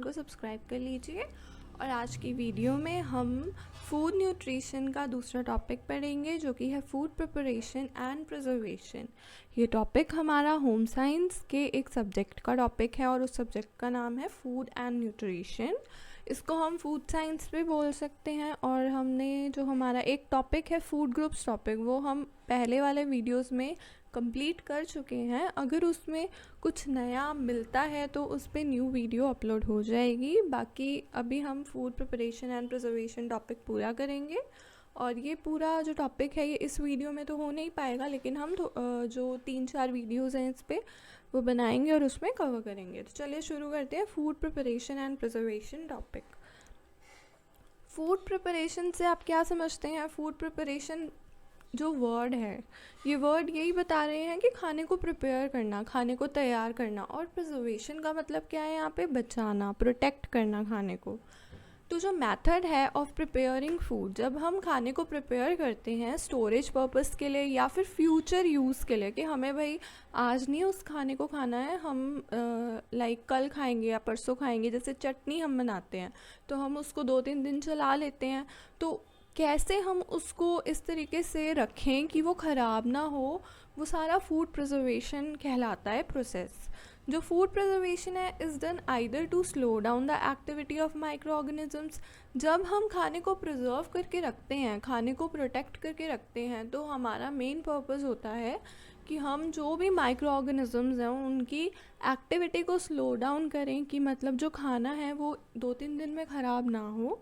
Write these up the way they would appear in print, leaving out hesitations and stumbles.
को सब्सक्राइब कर लीजिए। और आज की वीडियो में हम फूड न्यूट्रिशन का दूसरा टॉपिक पढ़ेंगे जो कि है फूड प्रिपरेशन एंड प्रिजर्वेशन। ये टॉपिक हमारा होम साइंस के एक सब्जेक्ट का टॉपिक है और उस सब्जेक्ट का नाम है फूड एंड न्यूट्रिशन। इसको हम फूड साइंस भी बोल सकते हैं। और हमने जो हमारा एक टॉपिक है फूड ग्रुप्स टॉपिक, वो हम पहले वाले वीडियोस में कंप्लीट कर चुके हैं। अगर उसमें कुछ नया मिलता है तो उस पर न्यू वीडियो अपलोड हो जाएगी। बाकी अभी हम food preparation and preservation topic पूरा करेंगे। और ये पूरा जो टॉपिक है ये इस वीडियो में तो हो नहीं पाएगा, लेकिन हम जो 3-4 वीडियोज़ हैं इस पर वो बनाएंगे और उसमें कवर करेंगे। तो चलिए शुरू करते हैं food preparation and preservation topic. Food preparation से आप क्या समझते हैं? फूड प्रिपरेशन जो वर्ड है, ये वर्ड यही बता रहे हैं कि खाने को प्रिपेयर करना, खाने को तैयार करना। और प्रिजर्वेशन का मतलब क्या है? यहाँ पे बचाना, प्रोटेक्ट करना खाने को। तो जो मेथड है ऑफ प्रिपेयरिंग फूड, जब हम खाने को प्रिपेयर करते हैं स्टोरेज पर्पस के लिए या फिर फ्यूचर यूज़ के लिए, कि हमें भाई आज नहीं उस खाने को खाना है, हम लाइक कल खाएंगे या परसों खाएंगे। जैसे चटनी हम बनाते हैं तो हम उसको 2-3 दिन चला लेते हैं। तो कैसे हम उसको इस तरीके से रखें कि वो ख़राब ना हो, वो सारा फूड प्रिजर्वेशन कहलाता है प्रोसेस। जो फूड प्रिजर्वेशन है is done either to slow down the activity of microorganisms. जब हम खाने को प्रिजर्व करके रखते हैं, खाने को प्रोटेक्ट करके रखते हैं, तो हमारा मेन पर्पस होता है कि हम जो भी माइक्रो ऑर्गेनिजम्स हैं उनकी एक्टिविटी को स्लो डाउन करें, कि मतलब जो खाना है वो 2-3 दिन में ख़राब ना हो।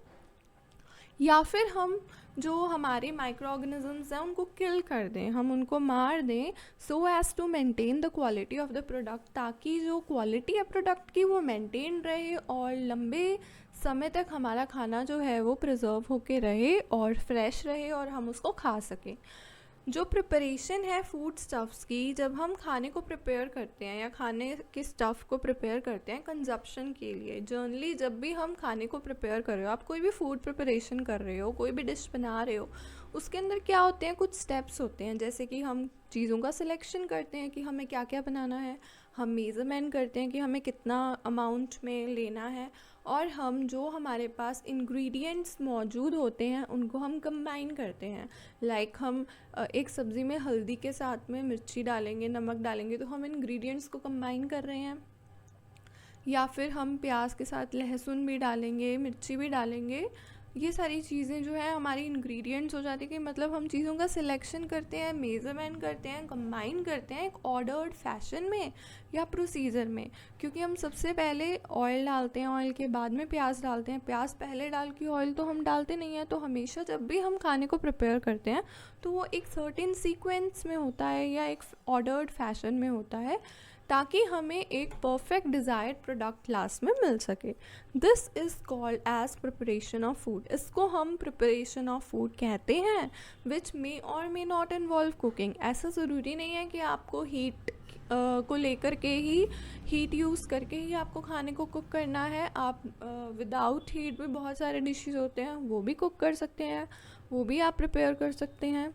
या फिर हम जो हमारे माइक्रो ऑर्गेनिजम्स हैं उनको किल कर दें, हम उनको मार दें, so as to maintain the quality of the product, ताकि जो क्वालिटी है प्रोडक्ट की वो मेंटेन रहे और लंबे समय तक हमारा खाना जो है वो प्रिजर्व होके रहे और फ्रेश रहे और हम उसको खा सकें। जो प्रिपरेशन है फूड स्टफ़्स की, जब हम खाने को प्रिपेयर करते हैं या खाने के स्टफ़ को प्रिपेयर करते हैं कंजप्शन के लिए, जनरली जब भी हम खाने को प्रिपेयर कर रहे हो, आप कोई भी फूड प्रिपरेशन कर रहे हो, कोई भी डिश बना रहे हो, उसके अंदर क्या होते हैं, कुछ स्टेप्स होते हैं। जैसे कि हम चीज़ों का सिलेक्शन करते हैं कि हमें क्या क्या बनाना है, हम मेज़रमेंट करते हैं कि हमें कितना अमाउंट में लेना है, और हम जो हमारे पास इंग्रेडिएंट्स मौजूद होते हैं उनको हम कंबाइन करते हैं। लाइक हम एक सब्ज़ी में हल्दी के साथ में मिर्ची डालेंगे, नमक डालेंगे, तो हम इंग्रेडिएंट्स को कंबाइन कर रहे हैं। या फिर हम प्याज के साथ लहसुन भी डालेंगे, मिर्ची भी डालेंगे। ये सारी चीज़ें जो है हमारी इंग्रेडिएंट्स हो जाती है, कि मतलब हम चीज़ों का सिलेक्शन करते हैं, मेज़रमेंट करते हैं, कंबाइन करते हैं एक ऑर्डर्ड फैशन में या प्रोसीजर में। क्योंकि हम सबसे पहले ऑयल डालते हैं, ऑयल के बाद में प्याज डालते हैं, प्याज पहले डाल के ऑयल तो हम डालते नहीं हैं। तो हमेशा जब भी हम खाने को प्रिपेयर करते हैं तो वो एक सर्टेन सीक्वेंस में होता है या एक ऑर्डर्ड फैशन में होता है, ताकि हमें एक परफेक्ट डिज़ायर्ड प्रोडक्ट लास्ट में मिल सके। This is called as preparation of food. इसको हम प्रिपरेशन ऑफ फूड कहते हैं, विच मे और मे नॉट इन्वॉल्व कुकिंग। ऐसा ज़रूरी नहीं है कि आपको हीट को लेकर के ही, हीट यूज़ करके ही आपको खाने को कुक करना है। आप विदाउट हीट भी बहुत सारे डिशेस होते हैं, वो भी कुक कर सकते हैं, वो भी आप प्रिपेयर कर सकते हैं।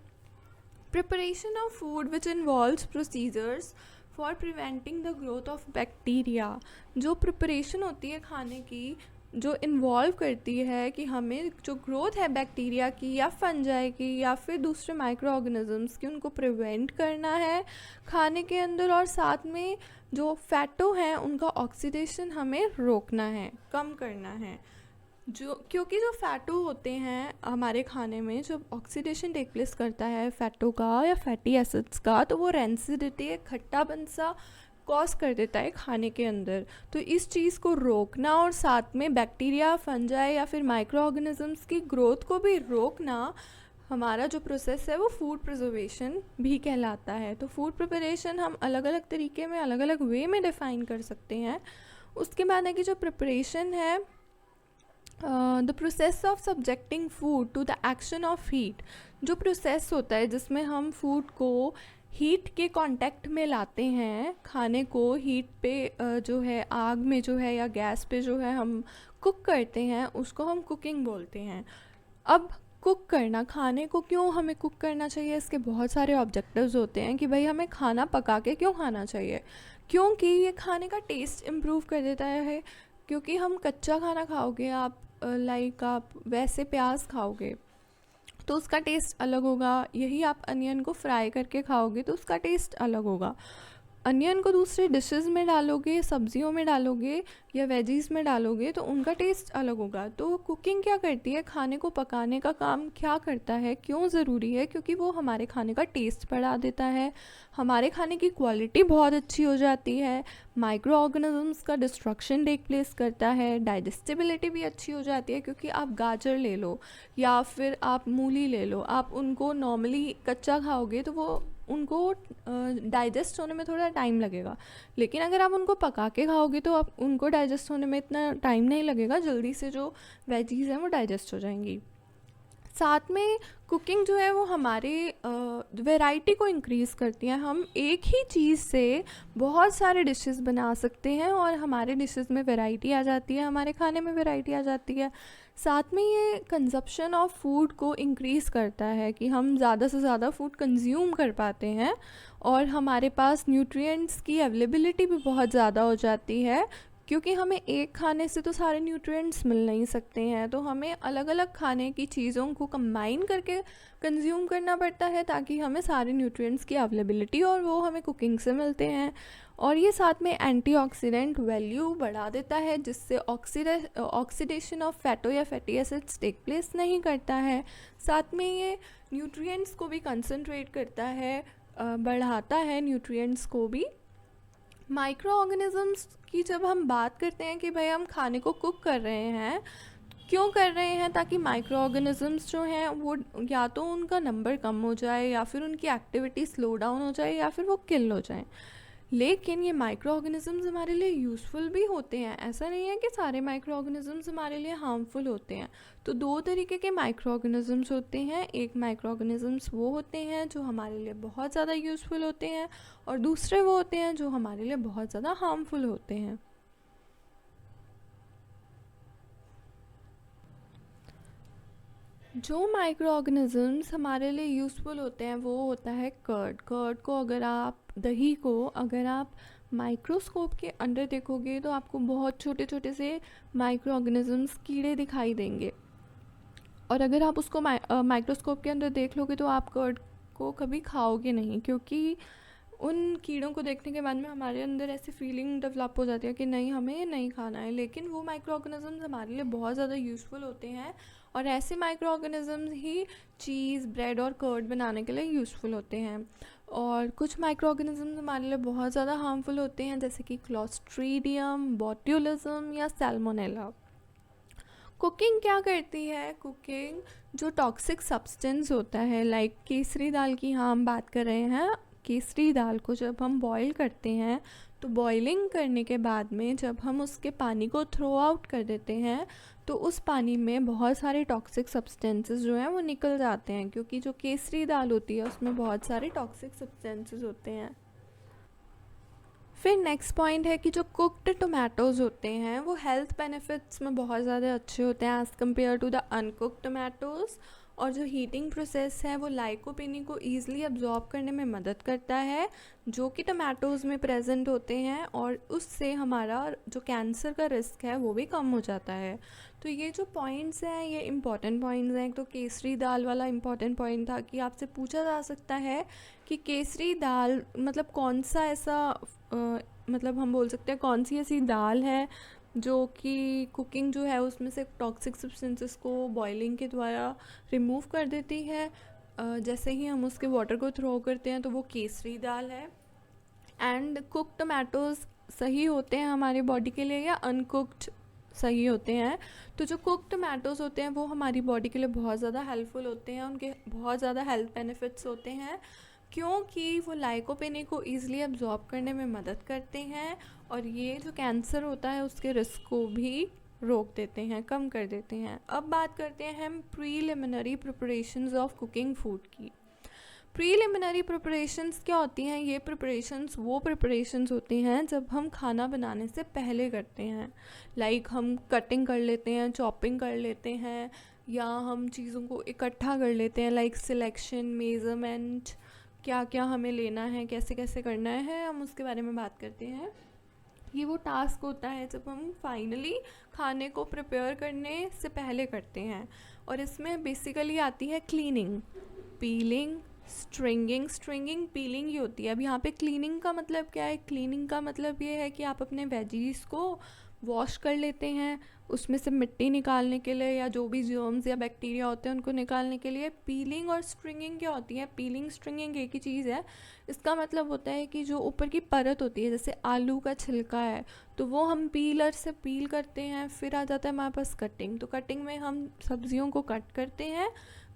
Preparation of food which involves procedures for preventing the growth of bacteria. जो प्रिपरेशन होती है खाने की, जो इन्वॉल्व करती है कि हमें जो ग्रोथ है बैक्टीरिया की या फंजाई की या फिर दूसरे माइक्रो ऑर्गेनिजम्स की, उनको प्रिवेंट करना है खाने के अंदर। और साथ में जो फैटो हैं उनका ऑक्सीडेशन हमें रोकना है, कम करना है। क्योंकि जो फैटो होते हैं हमारे खाने में, जब ऑक्सीडेशन टेक प्लेस करता है फैटो का या फैटी एसिड्स का, तो वो रेंसिडिटी, खट्टापन सा कॉज कर देता है खाने के अंदर। तो इस चीज़ को रोकना और साथ में बैक्टीरिया, फंजाई या फिर माइक्रो ऑर्गेनिजम्स की ग्रोथ को भी रोकना, हमारा जो प्रोसेस है वो फूड प्रिजर्वेशन भी कहलाता है। तो फूड प्रिपरेशन हम अलग अलग तरीके में, अलग अलग वे में डिफ़ाइन कर सकते हैं। उसके बाद है कि जो प्रिपरेशन है, the process of subjecting food to the action of heat. जो प्रोसेस होता है जिसमें हम फूड को हीट के कांटेक्ट में लाते हैं, खाने को हीट पे जो है आग में जो है या गैस पे जो है हम कुक करते हैं, उसको हम कुकिंग बोलते हैं। अब कुक करना, खाने को क्यों हमें कुक करना चाहिए, इसके बहुत सारे ऑब्जेक्टिव्स होते हैं कि भाई हमें खाना पका के क्यों खाना चाहिए। क्योंकि ये खाने का टेस्ट इम्प्रूव कर देता है, क्योंकि हम कच्चा खाना खाओगे आप, लाइक आप वैसे प्याज खाओगे तो उसका टेस्ट अलग होगा, यही आप अनियन को फ्राई करके खाओगे तो उसका टेस्ट अलग होगा। अनियन को दूसरे डिशेस में डालोगे, सब्जियों में डालोगे या वेजीज में डालोगे तो उनका टेस्ट अलग होगा। तो कुकिंग क्या करती है, खाने को पकाने का काम क्या करता है, क्यों ज़रूरी है, क्योंकि वो हमारे खाने का टेस्ट बढ़ा देता है, हमारे खाने की क्वालिटी बहुत अच्छी हो जाती है, माइक्रो ऑर्गेनिजम्स का डिस्ट्रक्शन टेक प्लेस करता है, डाइजेस्टिबिलिटी भी अच्छी हो जाती है। क्योंकि आप गाजर ले लो या फिर आप मूली ले लो, आप उनको नॉर्मली कच्चा खाओगे तो वो उनको डाइजेस्ट होने में थोड़ा टाइम लगेगा, लेकिन अगर आप उनको पका के खाओगे तो आप उनको डाइजेस्ट होने में इतना टाइम नहीं लगेगा, जल्दी से जो वेजीज़ हैं वो डाइजेस्ट हो जाएंगी। साथ में कुकिंग जो है वो हमारे वैरायटी को इंक्रीज़ करती है। हम एक ही चीज़ से बहुत सारे डिशेस बना सकते हैं और हमारे डिशेस में वैरायटी आ जाती है, हमारे खाने में वैरायटी आ जाती है। साथ में ये कंजप्शन ऑफ फूड को इंक्रीज़ करता है कि हम ज़्यादा से ज़्यादा फूड कंज्यूम कर पाते हैं और हमारे पास न्यूट्रिएंट्स की अवेलेबिलिटी भी बहुत ज़्यादा हो जाती है। क्योंकि हमें एक खाने से तो सारे न्यूट्रिएंट्स मिल नहीं सकते हैं, तो हमें अलग अलग खाने की चीज़ों को कंबाइन करके कंज्यूम करना पड़ता है ताकि हमें सारे न्यूट्रिएंट्स की अवेलेबिलिटी, और वो हमें कुकिंग से मिलते हैं। और ये साथ में एंटीऑक्सीडेंट वैल्यू बढ़ा देता है, जिससे ऑक्सीडेशन ऑफ फैटो या फैटी एसिड्स टेक प्लेस नहीं करता है। साथ में ये न्यूट्रिएंट्स को भी कंसंट्रेट करता है, बढ़ाता है न्यूट्रिएंट्स को भी। माइक्रो ऑर्गेनिजम्स की जब हम बात करते हैं कि भाई हम खाने को कुक कर रहे हैं, क्यों कर रहे हैं, ताकि माइक्रो ऑर्गेनिजम्स जो हैं वो या तो उनका नंबर कम हो जाए या फिर उनकी एक्टिविटी स्लो डाउन हो जाए या फिर वो किल हो जाए। लेकिन ये माइक्रो ऑर्गेनिजम्स हमारे लिए यूज़फुल भी होते हैं, ऐसा नहीं है कि सारे माइक्रो ऑर्गेनिजम्स हमारे लिए हार्मफुल होते हैं। तो दो तरीके के माइक्रो ऑर्गेनिजम्स होते हैं, एक माइक्रो ऑर्गेनिजम्स वो होते हैं जो हमारे लिए बहुत ज़्यादा यूज़फुल होते हैं और दूसरे वो होते हैं जो हमारे लिए बहुत ज़्यादा हार्मफुल होते हैं। जो माइक्रो ऑर्गेनिजम्स हमारे लिए यूज़फुल होते हैं वो होता है कर्ड। कर्ड को अगर आप, दही को अगर आप माइक्रोस्कोप के अंदर देखोगे तो आपको बहुत छोटे छोटे से माइक्रो ऑर्गेनिजम्स, कीड़े दिखाई देंगे। और अगर आप उसको माइक्रोस्कोप के अंदर देख लोगे तो आप कर्ड को कभी खाओगे नहीं, क्योंकि उन कीड़ों को देखने के बाद में हमारे अंदर ऐसी फीलिंग डेवलप हो जाती है कि नहीं, हमें ये नहीं खाना है। लेकिन वो माइक्रो ऑर्गेनिजम्स हमारे लिए बहुत ज़्यादा यूज़फुल होते हैं और ऐसे माइक्रो ऑर्गेनिजम्स ही चीज़, ब्रेड और कर्ड बनाने के लिए यूज़फुल होते हैं। और कुछ माइक्रो ऑर्गेनिजम्स हमारे लिए बहुत ज़्यादा हार्मफुल होते हैं, जैसे कि क्लोस्ट्रीडियम, बोट्यूलिज्म या सैल्मोनेला। कुकिंग क्या करती है, कुकिंग जो टॉक्सिक सब्सटेंस होता है, लाइक केसरी दाल की हाँ हम बात कर रहे हैं। केसरी दाल को जब हम बॉईल करते हैं तो बॉइलिंग करने के बाद में जब हम उसके पानी को थ्रो आउट कर देते हैं तो उस पानी में बहुत सारे टॉक्सिक सब्सटेंसेस जो हैं वो निकल जाते हैं, क्योंकि जो केसरी दाल होती है उसमें बहुत सारे टॉक्सिक सब्सटेंसेस होते हैं। फिर नेक्स्ट पॉइंट है कि जो कुक्ड टोमेटोज़ होते हैं वो हेल्थ बेनिफिट्स में बहुत ज़्यादा अच्छे होते हैं as compared to the uncooked tomatoes. और जो हीटिंग प्रोसेस है वो लाइकोपीनी को ईज़िली अब्जॉर्ब करने में मदद करता है, जो कि टोमेटोज़ में प्रेजेंट होते हैं, और उससे हमारा जो कैंसर का रिस्क है वो भी कम हो जाता है। तो ये जो पॉइंट्स हैं ये इम्पॉर्टेंट पॉइंट्स हैं। तो केसरी दाल वाला इम्पॉर्टेंट पॉइंट था कि आपसे पूछा जा सकता है कि केसरी दाल मतलब कौन सा ऐसा मतलब हम बोल सकते हैं कौन सी ऐसी दाल है जो कि कुकिंग जो है उसमें से टॉक्सिक सब्सटेंसेस को बॉइलिंग के द्वारा रिमूव कर देती है। जैसे ही हम उसके वाटर को थ्रो करते हैं तो वो केसरी दाल है। एंड कुक्ड टमाटोज़ सही होते हैं हमारे बॉडी के लिए या अनकुक्ड सही होते हैं। तो जो कुक्ड टमाटोज़ होते हैं वो हमारी बॉडी के लिए बहुत ज़्यादा हेल्पफुल होते हैं, उनके बहुत ज़्यादा हेल्थ बेनिफिट्स होते हैं, क्योंकि वो लाइकोपेनी को ईज़िली अब्जॉर्ब करने में मदद करते हैं और ये जो कैंसर होता है उसके रिस्क को भी रोक देते हैं, कम कर देते हैं। अब बात करते हैं हम preliminary preparations of cooking food की। प्रीलिमिनरी प्रिपरेशंस क्या होती हैं? ये प्रिपरेशंस वो प्रिपरेशंस होती हैं जब हम खाना बनाने से पहले करते हैं। लाइक हम कटिंग कर लेते हैं, चॉपिंग कर लेते हैं, या हम चीज़ों को इकट्ठा कर लेते हैं, लाइक सिलेक्शन, मेज़रमेंट, क्या क्या हमें लेना है, कैसे कैसे करना है, हम उसके बारे में बात करते हैं। ये वो टास्क होता है जब हम फाइनली खाने को प्रिपेयर करने से पहले करते हैं। और इसमें बेसिकली आती है क्लीनिंग, पीलिंग, स्ट्रिंगिंग पीलिंग ही होती है। अब यहाँ पे क्लीनिंग का मतलब क्या है? क्लीनिंग का मतलब ये है कि आप अपने वेजीज को वॉश कर लेते हैं उसमें से मिट्टी निकालने के लिए, या जो भी जर्म्स या बैक्टीरिया होते हैं उनको निकालने के लिए। पीलिंग और स्ट्रिंगिंग क्या होती है? पीलिंग स्ट्रिंगिंग एक ही चीज़ है। इसका मतलब होता है कि जो ऊपर की परत होती है, जैसे आलू का छिलका है तो वो हम पीलर से पील करते हैं। फिर आ जाता है हमारे पास कटिंग, तो कटिंग में हम सब्जियों को कट करते हैं।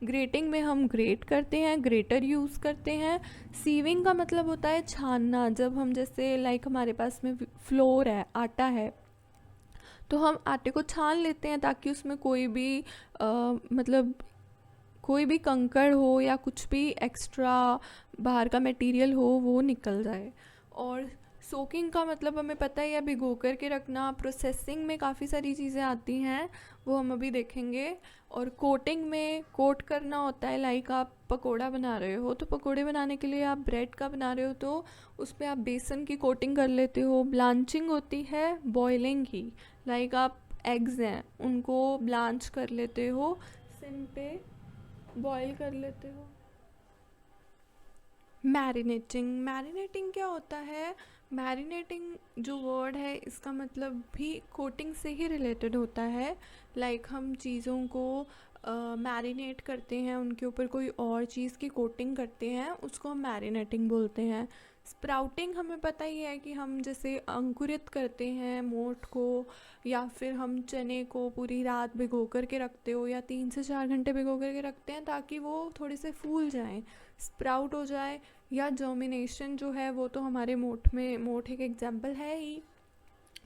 ग्रेटिंग में हम ग्रेट करते हैं, ग्रेटर यूज़ करते हैं। सीविंग का मतलब होता है छानना। जब हम जैसे लाइक हमारे पास में फ्लोर है, आटा है, तो हम आटे को छान लेते हैं ताकि उसमें कोई भी मतलब कोई भी कंकड़ हो या कुछ भी एक्स्ट्रा बाहर का मटेरियल हो वो निकल जाए। और सोकिंग का मतलब हमें पता है, या भिगो कर के रखना। प्रोसेसिंग में काफ़ी सारी चीज़ें आती हैं, वो हम अभी देखेंगे। और कोटिंग में कोट करना होता है, लाइक आप पकोड़ा बना रहे हो तो पकोड़े बनाने के लिए आप ब्रेड का बना रहे हो तो उस पर आप बेसन की कोटिंग कर लेते हो। ब्लांचिंग होती है बॉइलिंग की, लाइक आप एग्स हैं उनको ब्लांच कर लेते हो, सिम पे बॉईल कर लेते हो। मैरिनेटिंग क्या होता है? मैरिनेटिंग जो वर्ड है इसका मतलब भी कोटिंग से ही रिलेटेड होता है। लाइक हम चीज़ों को मैरिनेट करते हैं, उनके ऊपर कोई और चीज़ की कोटिंग करते हैं, उसको हम मैरिनेटिंग बोलते हैं। स्प्राउटिंग हमें पता ही है कि हम जैसे अंकुरित करते हैं मोठ को, या फिर हम चने को पूरी रात भिगो कर के रखते हो, या 3 से 4 घंटे भिगो कर के रखते हैं ताकि वो थोड़े से फूल जाएं, स्प्राउट हो जाए। या जर्मिनेशन जो है वो तो हमारे मोठ एक एग्जाम्पल है ही।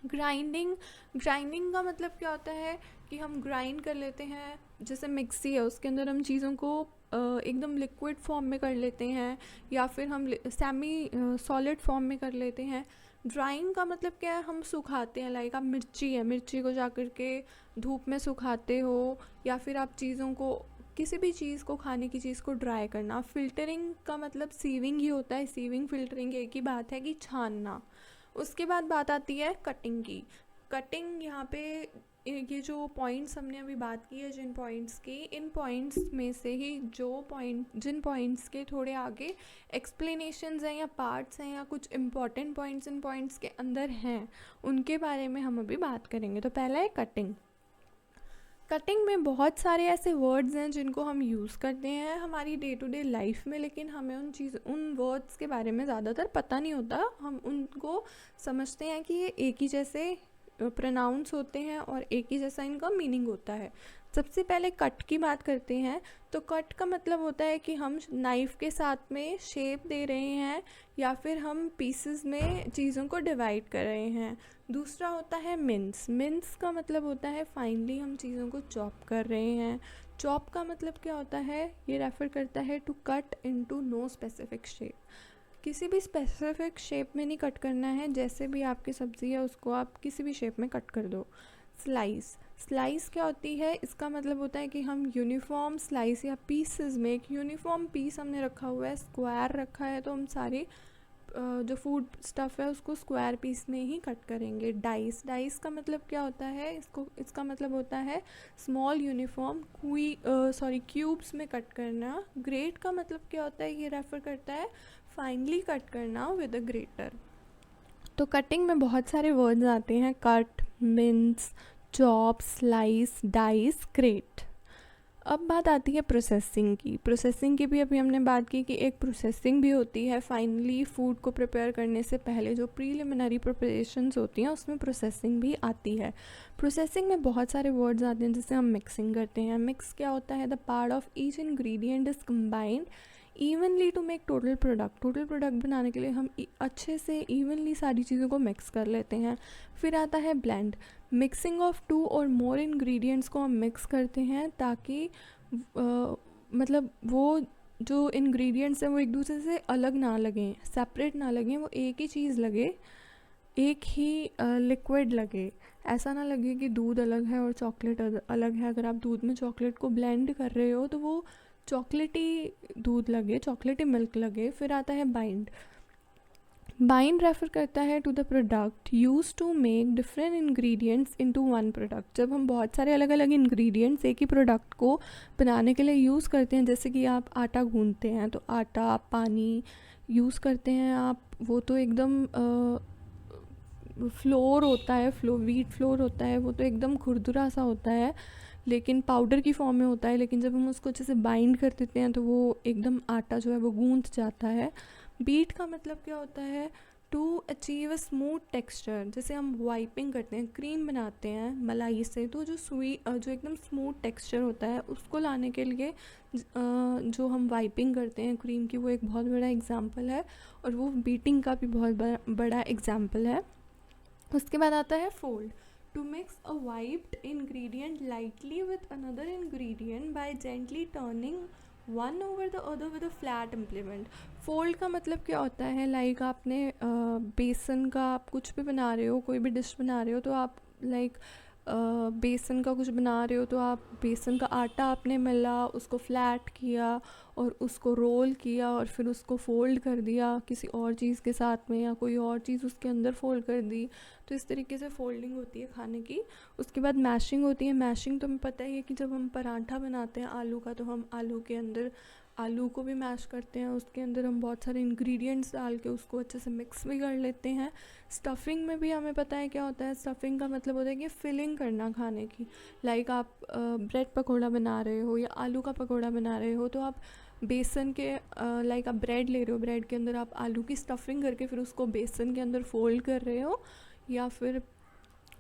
ग्राइंडिंग का मतलब क्या होता है कि हम ग्राइंड कर लेते हैं। जैसे मिक्सी है उसके अंदर हम चीज़ों को एकदम लिक्विड फॉर्म में कर लेते हैं, या फिर हम सेमी सॉलिड फॉर्म में कर लेते हैं। ड्राइंग का मतलब क्या है? हम सुखाते हैं। लाइक आप मिर्ची को जा कर के धूप में सुखाते हो, या फिर आप चीज़ों को, किसी भी चीज़ को, खाने की चीज़ को ड्राई करना। फिल्टरिंग का मतलब सीविंग ही होता है। सीविंग फिल्टरिंग एक ही बात है कि छानना। उसके बाद बात आती है कटिंग की। कटिंग यहाँ पे ये जो पॉइंट्स हमने अभी बात की है, जिन पॉइंट्स की, इन पॉइंट्स में से ही जिन पॉइंट्स के थोड़े आगे एक्सप्लेनेशंस हैं या पार्ट्स हैं या कुछ इम्पॉर्टेंट पॉइंट्स इन पॉइंट्स के अंदर हैं, उनके बारे में हम अभी बात करेंगे। तो पहला है कटिंग। कटिंग में बहुत सारे ऐसे वर्ड्स हैं जिनको हम यूज़ करते हैं हमारी डे टू डे लाइफ में, लेकिन हमें उन वर्ड्स के बारे में ज़्यादातर पता नहीं होता। हम उनको समझते हैं कि ये एक ही जैसे प्रोनाउंस होते हैं और एक ही जैसा इनका मीनिंग होता है। सबसे पहले कट की बात करते हैं। तो कट का मतलब होता है कि हम नाइफ़ के साथ में शेप दे रहे हैं, या फिर हम पीसेस में चीज़ों को डिवाइड कर रहे हैं। दूसरा होता है मिन्स का मतलब होता है फाइनली हम चीज़ों को चॉप कर रहे हैं। चॉप का मतलब क्या होता है? ये रेफ़र करता है to cut into no specific shape. किसी भी स्पेसिफिक शेप में नहीं कट करना है, जैसे भी आपकी सब्ज़ी है उसको आप किसी भी शेप में कट कर दो। स्लाइस क्या होती है? इसका मतलब होता है कि हम यूनिफॉर्म स्लाइस या पीसेस में, एक यूनिफॉर्म पीस हमने रखा हुआ है, स्क्वायर रखा है, तो हम सारे जो फूड स्टफ़ है उसको स्क्वायर पीस में ही कट करेंगे। डाइस का मतलब क्या होता है? इसका मतलब होता है स्मॉल यूनिफॉर्म क्यूब्स में कट करना। ग्रेट का मतलब क्या होता है? ये रेफ़र करता है फाइनली कट करना विद अ ग्रेटर। तो कटिंग में बहुत सारे वर्ड्स आते हैं, cut, mince, chop, slice, dice, great. अब बात आती है प्रोसेसिंग की भी अभी हमने बात की कि एक प्रोसेसिंग भी होती है। फाइनली फूड को प्रिपेयर करने से पहले जो प्रीलिमिनरी प्रिपरेशंस होती हैं उसमें प्रोसेसिंग भी आती है। प्रोसेसिंग में बहुत सारे वर्ड्स आते हैं, जैसे हम मिक्सिंग करते हैं। मिक्स क्या होता है? The part of each ingredient is combined evenly to make total product बनाने के लिए हम अच्छे से इवनली सारी चीज़ों को मिक्स कर लेते हैं। फिर आता है ब्लेंड। मिक्सिंग ऑफ 2 और मोर इंग्रेडिएंट्स को हम मिक्स करते हैं ताकि मतलब वो जो इंग्रेडिएंट्स हैं वो एक दूसरे से अलग ना लगें, सेपरेट ना लगें, वो एक ही चीज़ लगे, एक ही लिक्विड लगे। ऐसा ना लगे कि दूध अलग है और चॉकलेट अलग है। अगर आप दूध में चॉकलेट को ब्लेंड कर रहे हो तो वो चॉकलेटी दूध लगे, चॉकलेटी मिल्क लगे। फिर आता है बाइंड रेफर करता है to the product use to make different ingredients into one product. जब हम बहुत सारे अलग अलग इंग्रेडिएंट्स एक ही प्रोडक्ट को बनाने के लिए यूज़ करते हैं, जैसे कि आप आटा गूंथते हैं तो आटा पानी यूज़ करते हैं आप, वो तो एकदम फ्लोर होता है, वीट फ्लोर होता है, वो तो एकदम खुरदुरा सा होता है लेकिन पाउडर की फॉर्म में होता है। लेकिन जब हम उसको अच्छे से बाइंड कर देते हैं तो वो एकदम आटा जो है वो गूंथ जाता है। बीट का मतलब क्या होता है? To achieve a smooth texture. जैसे हम वाइपिंग करते हैं, क्रीम बनाते हैं मलाई से, तो जो जो एकदम स्मूथ टेक्सचर होता है उसको लाने के लिए जो हम वाइपिंग करते हैं क्रीम की, वो एक बहुत बड़ा एग्जाम्पल है और वो बीटिंग का भी बहुत बड़ा एग्जाम्पल है। उसके बाद आता है fold. To mix a whipped ingredient lightly with another ingredient by gently turning one over the other with a flat implement. Fold का मतलब क्या होता है? लाइक आपने बेसन का आप कुछ भी बना रहे हो, कोई भी डिश बना रहे हो, तो आप लाइक बेसन का कुछ बना रहे हो तो आप बेसन का आटा आपने मिला, उसको फ्लैट किया और उसको रोल किया और फिर उसको फ़ोल्ड कर दिया किसी और चीज़ के साथ में, या कोई और चीज़ उसके अंदर फ़ोल्ड कर दी। तो इस तरीके से फ़ोल्डिंग होती है खाने की। उसके बाद मैशिंग होती है। मैशिंग तो हमें पता ही है कि जब हम पराठा बनाते हैं आलू का, तो हम आलू के अंदर आलू को भी मैश करते हैं, उसके अंदर हम बहुत सारे इंग्रेडिएंट्स डाल के उसको अच्छे से मिक्स भी कर लेते हैं। स्टफिंग में भी हमें पता है क्या होता है। स्टफिंग का मतलब होता है कि फिलिंग करना खाने की। लाइक आप ब्रेड पकौड़ा बना रहे हो या आलू का पकौड़ा बना रहे हो, तो आप बेसन के लाइक आप ब्रेड ले रहे हो, ब्रेड के अंदर आप आलू की स्टफिंग करके फिर उसको बेसन के अंदर फोल्ड कर रहे हो, या फिर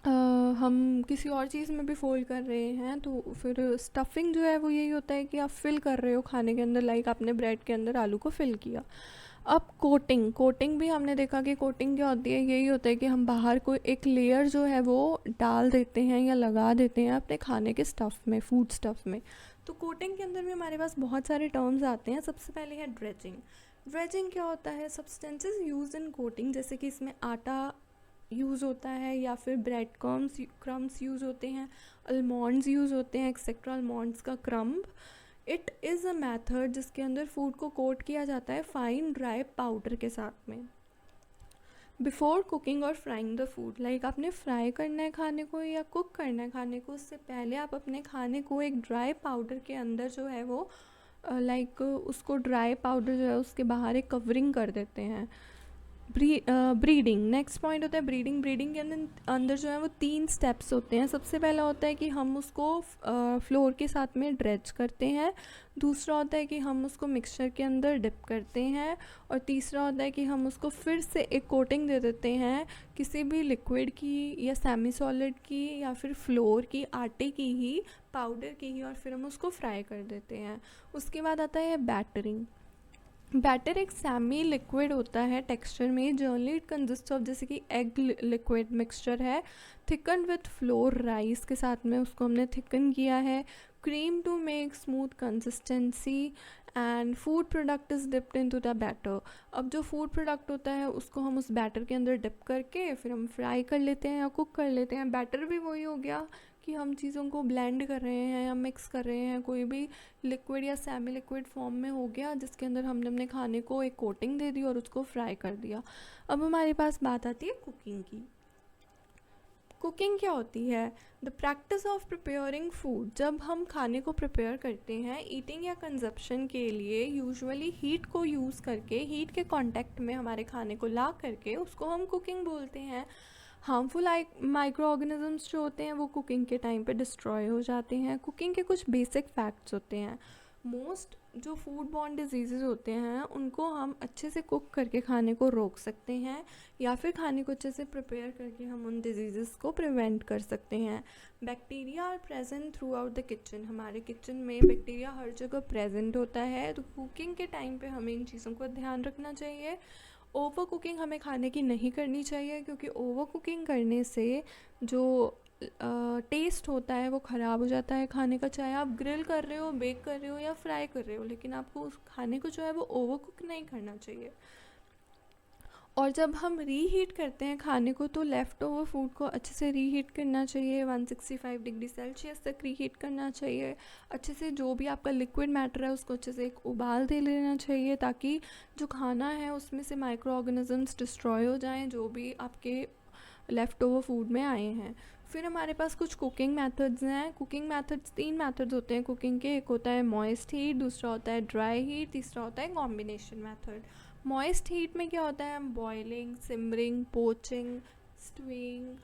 हम किसी और चीज़ में भी फोल्ड कर रहे हैं। तो फिर स्टफिंग जो है वो यही होता है कि आप फिल कर रहे हो खाने के अंदर, लाइक आपने ब्रेड के अंदर आलू को फिल किया। अब कोटिंग भी हमने देखा कि कोटिंग क्या होती है। यही होता है कि हम बाहर कोई एक लेयर जो है वो डाल देते हैं या लगा देते हैं अपने खाने के स्टफ़ में, फूड स्टफ़ में। तो कोटिंग के अंदर भी हमारे पास बहुत सारे टर्म्स आते हैं। सबसे पहले है ड्रेजिंग। ड्रेजिंग क्या होता है? सब्सटेंसेस यूज इन कोटिंग, जैसे कि इसमें आटा यूज़ होता है या फिर ब्रेड क्रम्स यूज़ होते हैं, अलमॉन्ड्स यूज़ होते हैं, एक्सेट्रा अलमॉन्ड्स का crumb. It is a method जिसके अंदर फूड को कोट किया जाता है फाइन ड्राई पाउडर के साथ में बिफोर कुकिंग और फ्राइंग द फूड। लाइक आपने फ्राई करना है खाने को या कुक करना है खाने को, उससे पहले आप अपने खाने को एक ड्राई पाउडर के अंदर जो है वो उसको ड्राई पाउडर जो है उसके बाहर एक कवरिंग कर देते हैं। ब्रीडिंग, नेक्स्ट पॉइंट होता है ब्रीडिंग। ब्रीडिंग के अंदर जो है वो 3 स्टेप्स होते हैं। सबसे पहला होता है कि हम उसको फ्लोर के साथ में ड्रेच करते हैं। दूसरा होता है कि हम उसको मिक्सचर के अंदर डिप करते हैं। और तीसरा होता है कि हम उसको फिर से एक कोटिंग दे देते हैं किसी भी लिक्विड की या सेमी सॉलिड की या फिर फ्लोर की, आटे की ही, पाउडर की ही, और फिर हम उसको फ्राई कर देते हैं। उसके बाद आता है बैटरिंग। बैटर एक सेमी लिक्विड होता है टेक्सचर में। जनरली इट कंसिस्ट ऑफ, जैसे कि एग लिक्विड मिक्सचर है, थिकन विथ फ्लोर राइस के साथ में उसको हमने थिकन किया है। Cream to make smooth consistency and food product is dipped into the batter. अब जो फूड प्रोडक्ट होता है उसको हम उस बैटर के अंदर डिप करके फिर हम फ्राई कर लेते हैं या कुक कर लेते हैं। बैटर भी वही हो गया कि हम चीज़ों को ब्लेंड कर रहे हैं या मिक्स कर रहे हैं, कोई भी लिक्विड या सेमी लिक्विड फॉर्म में हो गया जिसके अंदर हमने अपने खाने को एक कोटिंग दे दी और उसको फ्राई कर दिया। अब हमारे पास बात आती है कुकिंग की। कुकिंग क्या होती है? The practice of preparing food. जब हम खाने को प्रिपेयर करते हैं ईटिंग या कंजप्शन के लिए, यूजुअली हीट को यूज़ करके, हीट के कांटेक्ट में हमारे खाने को ला करके उसको हम कुकिंग बोलते हैं। हार्मफुल माइक्रो ऑर्गेनिजम्स जो होते हैं वो कुकिंग के टाइम पे डिस्ट्रॉय हो जाते हैं। कुकिंग के कुछ बेसिक फैक्ट्स होते हैं। मोस्ट जो फूड बॉर्न डिजीज़ होते हैं उनको हम अच्छे से कुक करके खाने को रोक सकते हैं, या फिर खाने को अच्छे से प्रिपेयर करके हम उन डिजीज़ को प्रिवेंट कर सकते हैं। Bacteria are present throughout the kitchen. हमारे किचन में बैक्टीरिया हर जगह प्रेजेंट होता है, तो कुकिंग के टाइम पे हमें इन चीज़ों को ध्यान रखना चाहिए। ओवर कुकिंग हमें खाने की नहीं करनी चाहिए, क्योंकि ओवर कुकिंग करने से जो टेस्ट होता है वो ख़राब हो जाता है खाने का। चाहे आप ग्रिल कर रहे हो, बेक कर रहे हो या फ्राई कर रहे हो, लेकिन आपको उस खाने को जो है वो ओवर कुक नहीं करना चाहिए। और जब हम रीहीट करते हैं खाने को तो लेफ़्ट ओवर फूड को अच्छे से रीहीट करना चाहिए, 165 डिग्री सेल्सियस तक रीहीट करना चाहिए। अच्छे से जो भी आपका लिक्विड मैटर है उसको अच्छे से एक उबाल दे लेना चाहिए, ताकि जो खाना है उसमें से माइक्रो ऑर्गेनिजम्स डिस्ट्रॉय हो जाएं जो भी आपके लेफ़्ट ओवर फूड में आए हैं। फिर हमारे पास कुछ कुकिंग मेथड्स हैं। कुकिंग मेथड्स 3 मेथड्स होते हैं कुकिंग के। एक होता है मॉइस्ट हीट, दूसरा होता है ड्राई हीट, तीसरा होता है कॉम्बिनेशन मेथड। मॉइस्ट हीट में क्या होता है, हम boiling, simmering, poaching, stewing,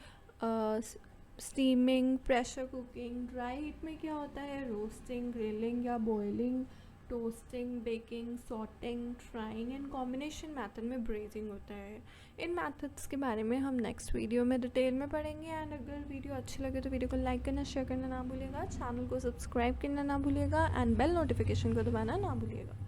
steaming, pressure cooking. Dry heat में क्या होता है, रोस्टिंग, ग्रिलिंग या boiling, toasting, baking, sauteing, frying. And combination method में ब्रेजिंग होता है। इन मेथड्स के बारे में हम नेक्स्ट वीडियो में डिटेल में पढ़ेंगे। एंड अगर वीडियो अच्छी लगे तो वीडियो को लाइक करना, शेयर करना ना भूलिएगा, चैनल को सब्सक्राइब करना ना भूलिएगा एंड बेल नोटिफिकेशन को दबाना ना भूलिएगा।